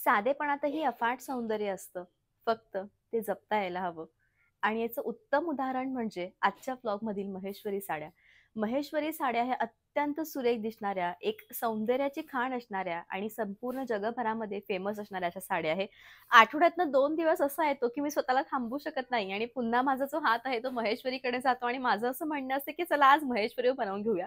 साधेपणातही अफाट सौंदर्य असतं. फक्त ते जपता यायला हवं. आणि याचं उत्तम उदाहरण म्हणजे आजच्या ब्लॉगमधील महेश्वरी साड्या. महेश्वरी साड्या ह्या अत्यंत सुरेख दिसणाऱ्या, एक सौंदर्याची खाण असणाऱ्या आणि संपूर्ण जगभरामध्ये फेमस असणाऱ्या अशा साड्या आहे. आठवड्यातनं 2 दिवस असा येतो, की मी स्वतःला थांबवू शकत नाही आणि पुन्हा माझा जो हात आहे तो महेश्वरीकडे जातो आणि माझं असं म्हणणं असतं, की चला आज महेश्वरी बनवून घेऊया.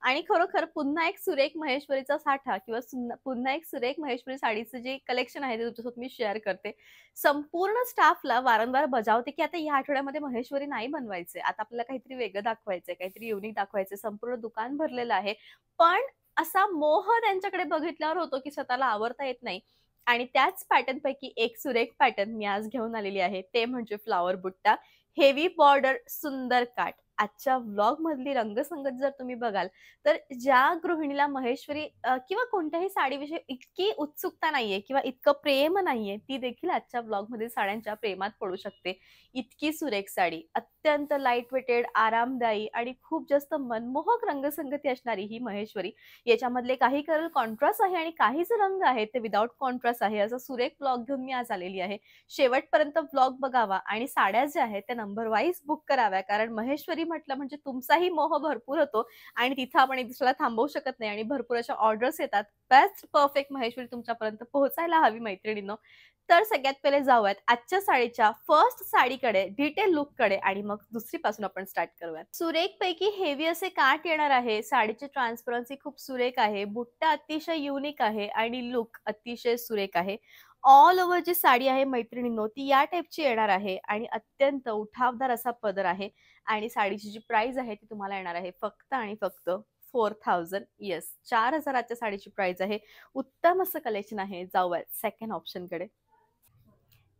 आणि खरोखर पुन्हा एक सुरेख महेश्वरीचा साठा किंवा पुन्हा एक सुरेख महेश्वरी साडीचं जे कलेक्शन आहे ते तुमच्यासोबत मी शेअर करते. संपूर्ण स्टाफला वारंवार बजावते, की आता या आठवड्यामध्ये महेश्वरी नाही बनवायचंय. आता आपल्याला काहीतरी वेगळं दाखवायचंय, काहीतरी युनिक दाखवायचंय. संपूर्ण दुकान भरलेलं आहे. पण असा मोह त्यांच्याकडे बघितल्यावर होतो, की स्वतःला आवरता येत नाही. आणि त्याच पॅटर्नपैकी एक सुरेख पॅटर्न मी आज घेऊन आलेली आहे. ते म्हणजे फ्लॉवर बुट्टा, हेवी बॉर्डर, सुंदर काठ. आजच्या व्लॉगमधली रंगसंगत जर तुम्ही बघाल, तर ज्या गृहिणीला महेश्वरी किंवा कोणत्याही साडीविषयी इतकी उत्सुकता नाहीये किंवा इतकं प्रेम नाहीये, ती देखील आजच्या ब्लॉगमध्ये साड्यांच्या प्रेमात पडू शकते. इतकी सुरेख साडी, अत्यंत लाईट वेटेड, आरामदायी आणि खूप जास्त मनमोहक रंगसंगती असणारी ही महेश्वरी. याच्यामधले काही कलर कॉन्ट्रास्ट आहे आणि काही जे रंग आहेत ते विदाऊट कॉन्ट्रास्ट आहे. असा सुरेख ब्लॉग घेऊन मी आज आलेली आहे. शेवटपर्यंत ब्लॉग बघावा आणि साड्या ज्या आहेत त्या नंबर वाईज बुक कराव्या. कारण महेश्वरी म्हटलं म्हणजे तुमचाही मोह भरपूर होतो आणि तिथं आपण एक दुसऱ्याला थांबवू शकत नाही आणि भरपूर अशा ऑर्डर्स येतात. बेस्ट परफेक्ट महेश्वरी तुमच्यापर्यंत पोहोचायला हवी मैत्रिणींनो. तर सगळ्यात पहिले जाऊयात आजच्या साडीच्या फर्स्ट साडीकडे, डिटेल लुककडे आणि मग दुसरीपासून आपण स्टार्ट करूयात. सुरेखपैकी हेवी असे काठ येणार आहे. साडीची ट्रान्सपरन्सी खूप सुरेख आहे. बुट्टा अतिशय युनिक आहे आणि लुक अतिशय सुरेख आहे. ऑल ओव्हर जी साडी आहे मैत्रिणींनो, ती या टाइपची येणार आहे आणि अत्यंत उठावदार असा पदर आहे आणि साडीची जी प्राइस आहे ती तुम्हाला येणार आहे फक्त आणि फक्त 4000. येस, 4000 च्या साडीची प्राइस आहे. उत्तम असं कलेक्शन आहे. जाऊयात सेकंड ऑप्शनकडे.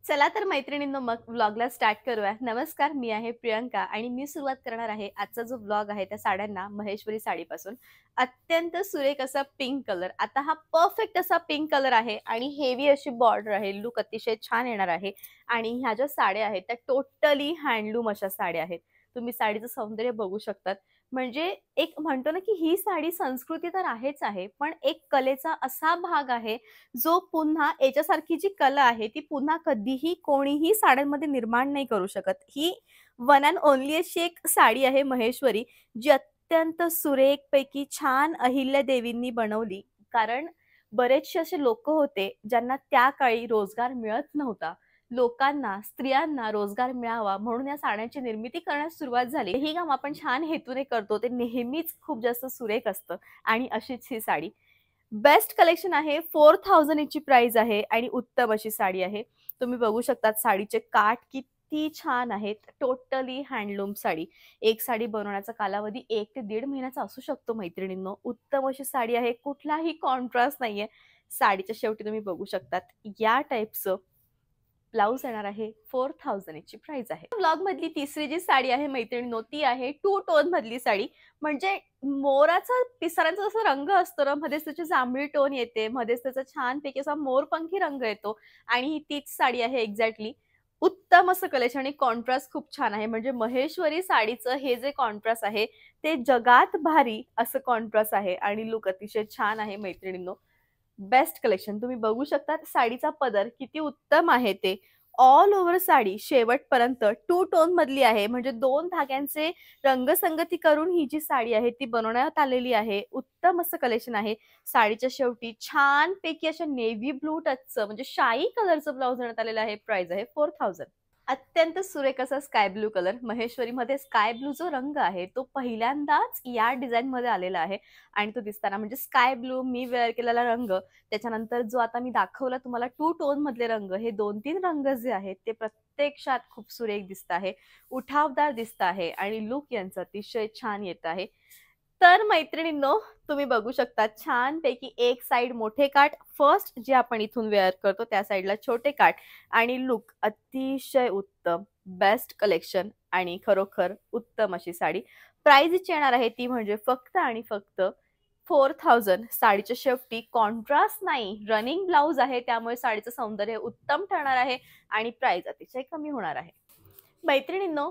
चला तर मैत्रिणींनो, मग व्लॉगला स्टार्ट करूया. नमस्कार, मी आहे प्रियंका आणि मी सुरुवात करणार आहे आजचा जो व्लॉग आहे त्या साड्यांना महेश्वरी साडीपासून. अत्यंत सुरेख असा पिंक कलर. आता हा परफेक्ट असा पिंक कलर आहे आणि हेवी अशी बॉर्डर आहे. लुक अतिशय छान येणार आहे आणि ह्या ज्या साड्या आहेत त्या टोटली हँडलूम अशा साड्या आहेत. तुम्ही साडीचं सौंदर्य बघू शकतात. म्हणजे एक म्हणतो ना, की ही साडी संस्कृती तर आहेच आहे, पण एक कलेचा असा भाग आहे जो पुन्हा याच्यासारखी जी कला आहे ती पुन्हा कधीही कोणीही साड्यांमध्ये निर्माण नाही करू शकत. ही वन अँड ओन्ली अशी एक साडी आहे महेश्वरी, जी अत्यंत सुरेखपैकी छान अहिल्यादेवींनी बनवली. कारण बरेचसे असे लोकं होते ज्यांना त्या काळी रोजगार मिळत नव्हता. लोकांना, स्त्रियांना रोजगार मिळावा म्हणून या साड्यांची निर्मिती करण्यास सुरुवात झाली. ही काम आपण छान हेतूने करतो. ते नेहमीच खूप जास्त सुरेख असतं आणि अशीच ही साडी. बेस्ट कलेक्शन आहे. 4000 हिची प्राइस आहे आणि उत्तम अशी साडी आहे. तुम्ही बघू शकता साडीचे काठ किती छान आहेत. Totally handloom sari. एक साडी बनवण्याचा कालावधी 1 ते 1.5 महिन्याचा असू शकतो मैत्रिणींनो. उत्तम अशी साडी आहे. कुठलाही कॉन्ट्रास्ट नाहीये. साडीच्या शेवटी तुम्ही बघू शकतात या टाइपचं ब्लाउज येणार आहे. 4000 ची प्राइस आहे. ब्लॉग मधली तिसरी जी साडी आहे मैत्रिणींनो, ती आहे टू टोन मधली साडी. म्हणजे मोराचा पिसाऱ्यांचा जसा रंग असतो ना, मध्येच त्याची जांभळी टोन येते, मध्येच त्याचा छानपैकी असा मोरपंखी रंग येतो आणि ही तीच साडी आहे एक्झॅक्टली. उत्तम असं कलेक्शन आणि कॉन्ट्रास्ट खूप छान आहे. म्हणजे महेश्वरी साडीचं हे जे कॉन्ट्रास्ट आहे, ते जगात भारी असं कॉन्ट्रास्ट आहे आणि लूक अतिशय छान आहे मैत्रिणींनो. बेस्ट कलेक्शन तुम्ही बघू शकता. साडीचा पदर किती उत्तम आहे ते. ऑल ओव्हर साडी शेवटपर्यंत टू टोन मधली आहे. म्हणजे 2 धाग्यांचे रंगसंगती करून ही जी साडी आहे ती बनवण्यात आलेली आहे. उत्तम असं कलेक्शन आहे. साडीच्या शेवटी छानपैकी अशा नेव्ही ब्लू टचचं म्हणजे शाई कलरचं ब्लाउज देण्यात आलेलं आहे. प्राइस आहे 4000. अत्यंत सुरेख असा स्काय ब्लू कलर. महेश्वरीमध्ये स्काय ब्लू जो रंग आहे तो पहिल्यांदाच या डिझाईनमध्ये आलेला आहे आणि तो दिसताना म्हणजे स्काय ब्लू मी वेअर केलेला रंग, त्याच्यानंतर जो आता मी दाखवला तुम्हाला टू टोन मधले रंग, हे 2-3 रंग जे आहेत ते प्रत्यक्षात खूप सुरेख दिसत आहे, उठावदार दिसत आहे आणि लुक यांचा अतिशय छान येत आहे. तर मैत्रिणींनो, तुम्ही बघू शकता छानपैकी एक साइड मोठे काठ, फर्स्ट जे आपण इथून वेअर करतो त्या साइडला छोटे काठ आणि लुक अतिशय उत्तम. बेस्ट कलेक्शन आणि खरोखर उत्तम अशी साडी. प्राइस जी येणार आहे ती म्हणजे फक्त आणि फक्त 4000. साडीच्या शेवटी कॉन्ट्रास्ट नाही, रनिंग ब्लाउज आहे, त्यामुळे साडीचं सौंदर्य उत्तम ठरणार आहे आणि प्राइस अतिशय कमी होणार आहे. मैत्रिणींनो,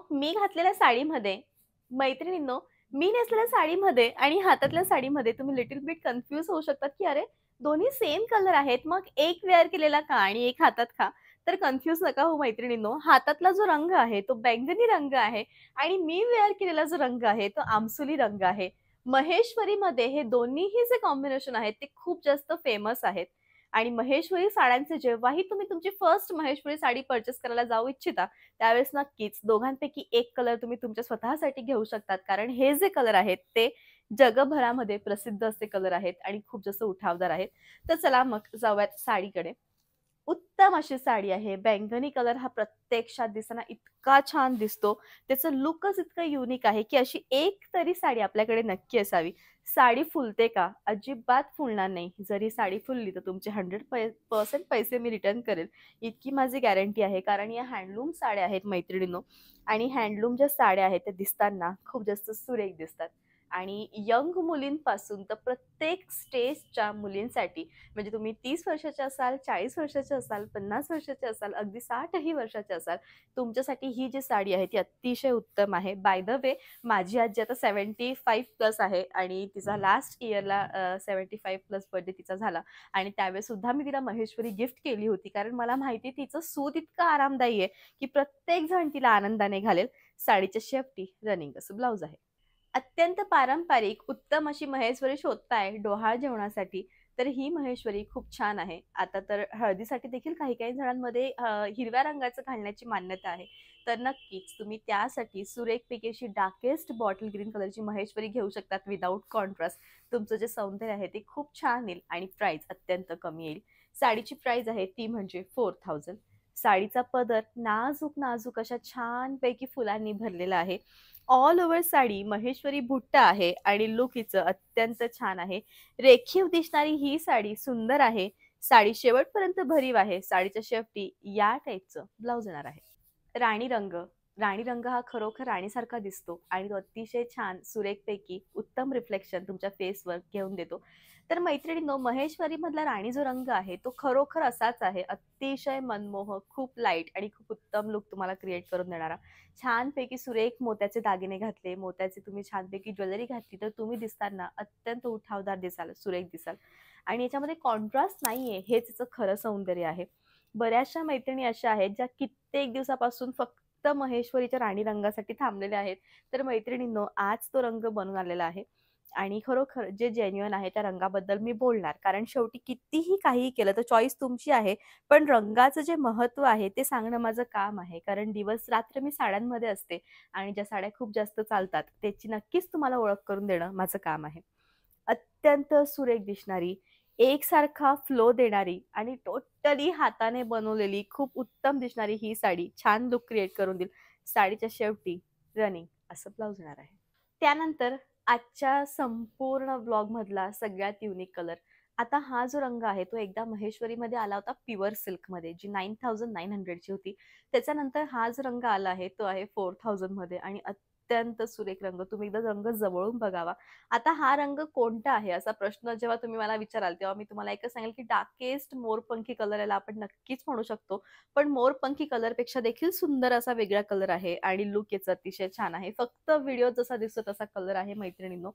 मी नेसलेल्या साडीमध्ये आणि हातातल्या साडीमध्ये तुम्ही लिटिल बिट कन्फ्यूज होऊ शकतात, की अरे दोन्ही सेम कलर आहेत, मग एक वेअर केलेला का आणि एक हातात का? तर कन्फ्यूज नका हो मैत्रिणींनो. हातातला जो रंग आहे तो बैंगनी रंग आहे आणि मी वेअर केलेला जो रंग आहे तो आमसुली रंग आहे. महेश्वरीमध्ये हे दोन्हीही जे कॉम्बिनेशन आहेत ते खूप जास्त फेमस आहेत आणि महेश्वरी साड्यांचे जेव्हाही तुम्ही तुमची फर्स्ट महेश्वरी साडी पर्चेस करायला जाऊ इच्छिता, त्यावेळेस नक्कीच दोघांपैकी एक कलर तुम्ही तुमच्या स्वतःसाठी घेऊ शकतात. कारण हे जे कलर आहेत ते जगभरामध्ये प्रसिद्ध असे कलर आहेत आणि खूप जास्त उठावदार आहेत. तर चला मग जाऊयात साडीकडे. उत्तम अशी साडी आहे. बैंगनी कलर हा प्रत्यक्षात दिसताना इतका छान दिसतो. त्याचं लुकच इतकं युनिक आहे, की अशी एक तरी साडी आपल्याकडे नक्की असावी. साडी फुलते का? अजिबात फुलणार नाही. जरी साडी फुलली तर तुमचे 100% पैसे मी रिटर्न करेल, इतकी माझी गॅरंटी आहे. कारण या हँडलूम साड्या आहेत मैत्रिणींनो आणि हँडलूम ज्या साड्या आहेत त्या दिसताना खूप जास्त सुरेख दिसतात. आणि यंग मुलींपासून तर प्रत्येक स्टेजच्या मुलींसाठी म्हणजे तुम्ही 30 वर्षाचे असाल, 40 वर्षाचे असाल, 50 वर्षाचे असाल, अगदी 60ही वर्षाचे असाल, तुमच्यासाठी ही जी साडी आहे ती अतिशय उत्तम आहे. बाय द वे माझी आजी आता 75 प्लस आहे आणि तिचा लास्ट इयरला 75 प्लस बर्थडे तिचा झाला आणि त्यावेळेस सुद्धा मी तिला महेश्वरी गिफ्ट केली होती. कारण मला माहिती आहे तिचं सूत इतकं आरामदायी आहे, की प्रत्येक जण तिला आनंदाने घालेल. साडीच्या शेपटी रनिंग असं ब्लाउज आहे. अत्यंत पारंपरिक उत्तम अशी महेश्वरी शोधताय डोहाळ जेवणासाठी, तर ही महेश्वरी खूप छान आहे. आता तर हळदीसाठी देखील काही-काही जणांमध्ये हिरव्या रंगाचं घालण्याची मान्यता आहे. तर नक्कीच तुम्ही त्यासाठी सुरेखपैकी अशी डार्केस्ट बॉटल ग्रीन कलरची महेश्वरी घेऊ शकतात विदाऊट कॉन्ट्रास्ट. तुमचं जे सौंदर्य आहे ते खूप छान येईल आणि प्राईस अत्यंत कमी येईल. साडीची प्राईस आहे ती म्हणजे 4000. साडीचा पदर नाजूक-नाजूक अशा छानपैकी फुलांनी भरलेला आहे. ऑल ओव्हर साडी महेश्वरी बुट्टा आहे आणि लुक हिचं अत्यंत छान आहे. रेखीव दिसणारी ही साडी सुंदर आहे. साडी शेवटपर्यंत भरीव आहे. साडीच्या शेवटी या टाईपचं ब्लाउज येणार आहे. राणी रंग. राणी रंग हा खरोखर राणीसारखा दिसतो आणि तो अतिशय छान सुरेखपैकी उत्तम रिफ्लेक्शन तुमच्या फेसवर घेऊन देतो. तर मैत्रिणींनो, महेश्वरी मधला राणी जो रंग आहे तो खरोखर असाच आहे. अतिशय मनमोहक, खूप लाईट आणि खूप उत्तम लुक तुम्हाला क्रिएट करून देणारा. छानपैकी सुरेख मोत्याचे दागिने घातले, मोत्याची तुम्ही छानपैकी ज्वेलरी घातली तर तुम्ही दिसताना अत्यंत उठावदार दिसाल, सुरेख दिसाल आणि याच्यामध्ये कॉन्ट्रास्ट नाहीये, हेच याचं खरं सौंदर्य आहे. बऱ्याचशा मैत्रिणी अशा आहेत ज्या कित्येक दिवसापासून फक्त महेश्वरीच्या राणी रंगासाठी थांबलेल्या आहेत. तर मैत्रिणींनो, आज तो रंग बनून आलेला आहे आणि खरोखर जे जेन्युइन आहे त्या रंगाबद्दल मी बोलणार. कारण शेवटी कितीही काहीही केलं तर चॉईस तुमची आहे. पण रंगाचं जे महत्त्व आहे ते सांगणं माझं काम आहे. कारण दिवस-रात्र मी साड्यांमध्ये असते आणि ज्या साड्या खूप जास्त चालतात त्याची नक्कीच तुम्हाला ओळख करून देणं माझं काम आहे. अत्यंत सुरेख दिसणारी, एकसारखा फ्लो देणारी आणि टोटली हाताने बनवलेली खूप उत्तम दिसणारी ही साडी छान लुक क्रिएट करून देईल. साडीच्या शेवटी रनिंग असं ब्लाउज येणार आहे. त्यानंतर आजच्या संपूर्ण ब्लॉगमधला सगळ्यात युनिक कलर. आता हा जो रंग आहे तो एकदा महेश्वरीमध्ये आला होता प्युअर सिल्कमध्ये जी 9900 ची होती. त्याच्यानंतर हा जो रंग आला आहे तो आहे 4000 मध्ये आणि अत्यंत सुरेख रंग. तुम्ही एकदा रंग जवळून बघावा. आता हा रंग कोणता आहे असा प्रश्न जेव्हा तुम्ही मला विचाराल तेव्हा मी तुम्हाला एकच सांगेल की डार्केस्ट मोरपंखी कलर याला आपण नक्कीच म्हणू शकतो. पण मोरपंखी कलरपेक्षा देखील सुंदर असा वेगळा कलर आहे आणि लुक याचा अतिशय छान आहे. फक्त व्हिडिओ जसा दिसतो तसा कलर आहे मैत्रिणींनो.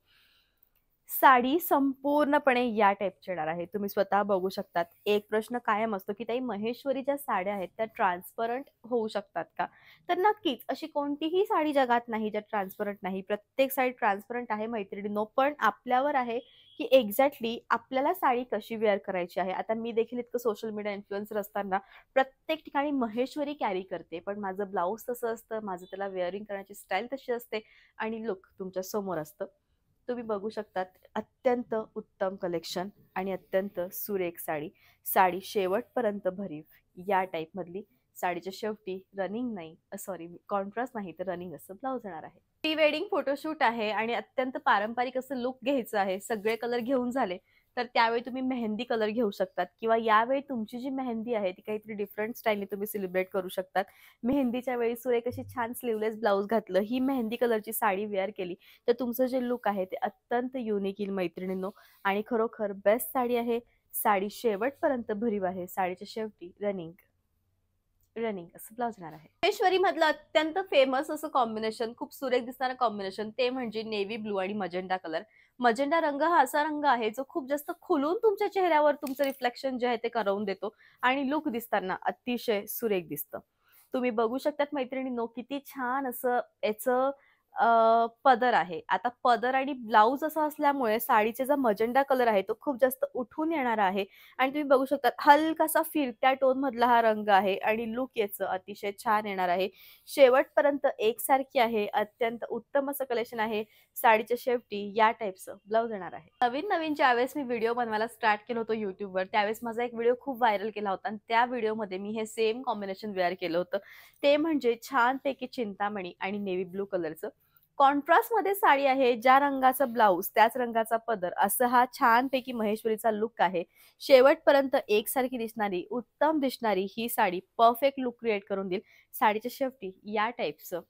साडी संपूर्णपणे या टाइपची येणार आहे. तुम्ही स्वतः बघू शकतात. एक प्रश्न कायम असतो, की ताई महेश्वरी ज्या साड्या आहेत त्या ट्रान्सपरंट होऊ शकतात का? तर नक्कीच अशी कोणतीही साडी जगात नाही ज्या ट्रान्सपरंट नाही. प्रत्येक साडी ट्रान्सपरंट आहे मैत्रिणींनो. पण आपल्यावर आहे, की एक्झॅक्टली आपल्याला साडी कशी वेअर करायची आहे. आता मी देखील इतकं सोशल मीडिया इन्फ्लुएन्सर असताना प्रत्येक ठिकाणी महेश्वरी कॅरी करते. पण माझं ब्लाउज तसं असतं, माझं त्याला वेअरिंग करण्याची स्टाईल तशी असते आणि लुक तुमच्या समोर असतं. तुम्ही बघू शकतात अत्यंत उत्तम कलेक्शन आणि अत्यंत सुरेख साडी. साडी शेवटपर्यंत भरीव या टाईपमधली. साडीच्या शेवटी रनिंग नाही, सॉरी कॉन्ट्रास्ट नाही तर रनिंग असं ब्लाउज येणार आहे. प्री वेडिंग फोटोशूट आहे आणि अत्यंत पारंपरिक असं लुक घ्यायचं आहे. सगळे कलर घेऊन झाले तर त्यावेळी तुम्ही मेहंदी कलर घेऊ शकतात किंवा यावेळी तुमची जी मेहंदी आहे ती काहीतरी डिफरंट स्टाईलने तुम्ही सेलिब्रेट करू शकतात. मेहंदीच्या वेळी सुरेख अशी छान स्लीवलेस ब्लाउज घातलं, ही मेहंदी कलरची साडी वेअर केली तर तुमचं जे लुक आहे ते अत्यंत युनिक येईल मैत्रिणींनो आणि खरोखर बेस्ट साडी आहे. साडी शेवटपर्यंत भरीव आहे. साडीच्या शेवटी रनिंग रनिंग असं ब्लाउज येणार आहे. महेश्वरी मधलं अत्यंत फेमस असं कॉम्बिनेशन, खूप सुरेख दिसणारं कॉम्बिनेशन ते म्हणजे नेव्ही ब्लू आणि मजेंडा कलर. मजेंडा रंग हा असा रंग आहे जो खूप जास्त खुलून तुमच्या चेहऱ्यावर तुमचं रिफ्लेक्शन जे आहे ते करवून देतो आणि लुक दिसताना अतिशय सुरेख दिसतं. तुम्ही बघू शकतात मैत्रिणींनो, किती छान असं याचं पदर आहे. आता पदर आणि ब्लाउज असा असल्यामुळे साडीचा जो मजेंडा कलर आहे तो खूप जास्त उठून येणारा आहे आणि तुम्ही बघू शकता हलकासा फिरत्या टोन मधला हा रंग आहे आणि लूक याचं अतिशय छान येणार आहे. शेवटपर्यंत एकसारखी आहे. अत्यंत उत्तम असं कलेक्शन आहे. साडीच्या शेवटी या टाइपचं ब्लाउज येणार आहे. नवीन-नवीन ज्यावेळेस मी व्हिडिओ बनवायला स्टार्ट केलं होतं YouTubeवर, त्यावेळेस माझा एक व्हिडिओ खूप व्हायरल केला होता आणि त्या व्हिडिओमध्ये मी हे सेम कॉम्बिनेशन वेअर केलं होतं. ते म्हणजे छानपैकी चिंतामणी आणि नेव्ही ब्लू कलरचं. कॉन्ट्रास्टमध्ये साडी आहे, ज्या रंगाचा ब्लाउज त्याच रंगाचा पदर असं हा छानपैकी महेश्वरीचा लूक आहे. शेवटपर्यंत एकसारखी दिसणारी, उत्तम दिसणारी ही साडी परफेक्ट लूक क्रिएट करून देईल. साडीच्या शेवटी या टाइपचं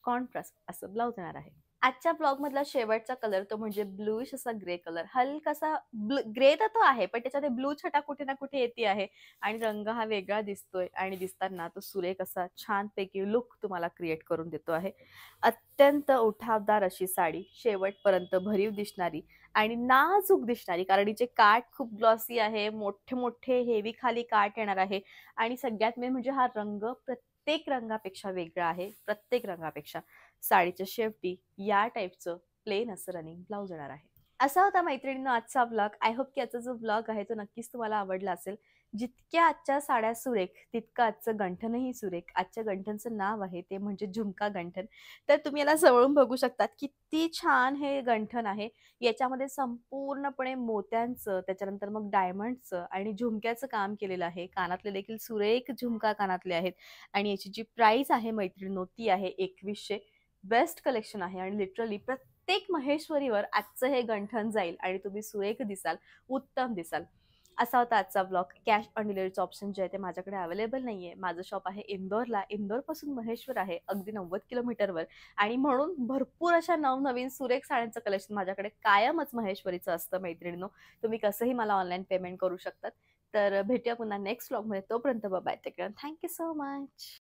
कॉन्ट्रास्ट असं ब्लाउज येणार आहे. आजच्या ब्लॉगमधला शेवटचा कलर तो म्हणजे ब्लूइश असा ग्रे कलर. हलकासा ग्रे तर तो आहे, पण त्याच्यात ब्लू छटा कुठे ना कुठे येते आहे आणि रंग हा वेगळा दिसतोय आणि दिसताना तो सुरेख असा छानपैकी लूक तुम्हाला क्रिएट करून देतो आहे. अत्यंत उठावदार अशी साडी, शेवटपर्यंत भरीव दिसणारी आणि नाजूक दिसणारी, कारण हिचे काठ खूप ग्लॉसी आहे, मोठे-मोठे हेवी खाली काठ येणार आहे आणि सगळ्यात मेन म्हणजे हा रंग प्रत्येक रंगापेक्षा वेगळा आहे, प्रत्येक रंगापेक्षा. साडीच्या शेवटी या टाइपचं प्लेन असं रनिंग ब्लाउज येणार आहे. असा होता मैत्रिणींनो आजचा ब्लॉग. आय होप की आजचा जो ब्लॉग आहे तो नक्कीच तुम्हाला आवडला असेल. जितक्या आजच्या साड्या सुरेख, तितकं आजचं गंठनही सुरेख. आजच्या गंठनचं नाव आहे ते म्हणजे झुमका गंठन. तर तुम्ही याला जवळून बघू शकतात किती छान हे गंठन आहे. याच्यामध्ये संपूर्णपणे मोत्यांचं, त्याच्यानंतर मग डायमंडचं आणि झुमक्याचं काम केलेलं आहे. कानातले देखील सुरेख झुमका कानातले आहेत आणि याची जी प्राइस आहे मैत्रिणींनो ती आहे 2100. बेस्ट कलेक्शन आहे आणि लिटरली प्रत्येक महेश्वरीवर आजचं हे गंठन जाईल आणि तुम्ही सुरेख दिसाल, उत्तम दिसाल. असा होता आजचा ब्लॉग. कॅश ऑन डिलिव्हरीचं ऑप्शन जे आहे ते माझ्याकडे अवेलेबल नाहीये. माझं शॉप आहे इंदोरला. इंदोरपासून महेश्वर आहे अगदी 90 किलोमीटरवर आणि म्हणून भरपूर अशा नवनवीन सुरेख साड्यांचं कलेक्शन माझ्याकडे कायमच महेश्वरीचं असतं मैत्रिणींनो. तुम्ही कसंही मला ऑनलाईन पेमेंट करू शकतात. तर भेटूया पुन्हा नेक्स्ट ब्लॉगमध्ये. तोपर्यंत bye. Take care. Thank you so much.